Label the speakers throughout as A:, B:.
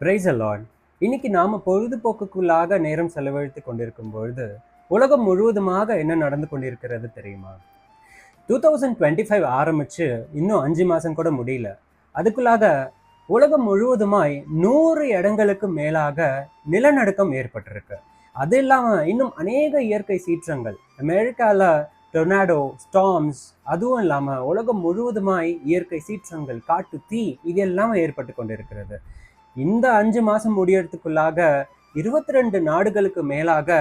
A: Price alert. இன்னைக்கு நாம பொழுதுபோக்குக்குள்ளாக நேரம் செலவழித்து கொண்டிருக்கும் பொழுது உலகம் முழுவதுமாக என்ன நடந்து கொண்டிருக்கிறது தெரியுமா? 2025 ஆரம்பிச்சு இன்னும் 5 மாசம் கூட முடியல. அதுக்குள்ளாக உலகம் முழுவதுமாய் 100 இடங்களுக்கு மேலாக நிலநடுக்கம் ஏற்பட்டிருக்கு. அது இல்லாம இன்னும் அநேக இயற்கை சீற்றங்கள் அமெரிக்கால டொர்னாடோ, ஸ்டார்ம்ஸ், அதுவும் இல்லாம உலகம் முழுவதுமாய் இயற்கை சீற்றங்கள், காட்டு தீ இது எல்லாம் ஏற்பட்டு கொண்டிருக்கிறது. இந்த 5 மாசம் முடியறதுக்குள்ளாக 22 நாடுகளுக்கு மேலாக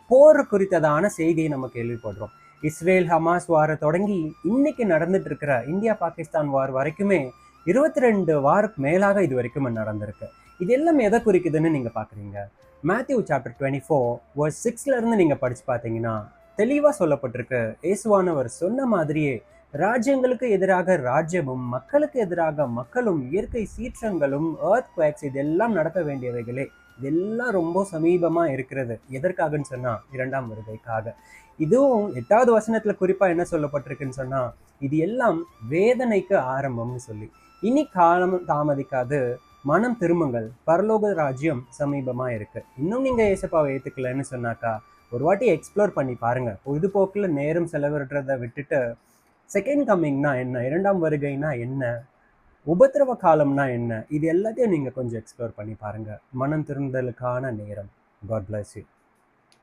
A: போர் குறித்ததான செய்தியை நம்ம கேள்விப்படுறோம். இஸ்ரேல் ஹமாஸ் வார தொடங்கி இன்னைக்கு நடந்துட்டு இருக்கிற இந்தியா பாகிஸ்தான் வார் வரைக்குமே 22 வாருக்கு மேலாக இது வரைக்கும் நடந்திருக்கு. இது எல்லாம் எதை குறிக்குதுன்னு நீங்க பாக்குறீங்க? மேத்யூ சாப்டர் 24 verse 6ல இருந்து நீங்க படிச்சு பார்த்தீங்கன்னா தெளிவா சொல்லப்பட்டிருக்கு. இயேசுவானவர் சொன்ன மாதிரியே ராஜ்யங்களுக்கு எதிராக ராஜ்யமும் மக்களுக்கு எதிராக மக்களும் இயற்கை சீற்றங்களும் எர்த் குவேக்ஸ் இதெல்லாம் நடக்க வேண்டியவைகளே இதெல்லாம் ரொம்ப சமீபமா இருக்கிறது. எதற்காகன்னு சொன்னா 2ஆம் வருகைக்காக. இதுவும் 8வது வசனத்துல குறிப்பா என்ன சொல்லப்பட்டிருக்குன்னு சொன்னா இது எல்லாம் வேதனைக்கு ஆரம்பம்னு சொல்லி, இனி காலம் தாமதிக்காது, மனம் திரும்புங்கள், பரலோக ராஜ்யம் சமீபமா இருக்கு. இன்னும் நீங்க ஏசப்பாவை ஏத்துக்கலன்னு சொன்னாக்கா ஒரு வாட்டி எக்ஸ்ப்ளோர் பண்ணி பாருங்க. பொழுதுபோக்குல நேரம் செலவிடுறதை விட்டுட்டு செகண்ட் கம்மிங்னா என்ன, 2ஆம் வருகைனா என்ன, உபத்திரவ காலம்னா என்ன, இது எல்லாத்தையும் நீங்க கொஞ்சம் எக்ஸ்ப்ளோர் பண்ணி பாருங்க. மனம் திரும்பலுக்கான நேரம். God bless you.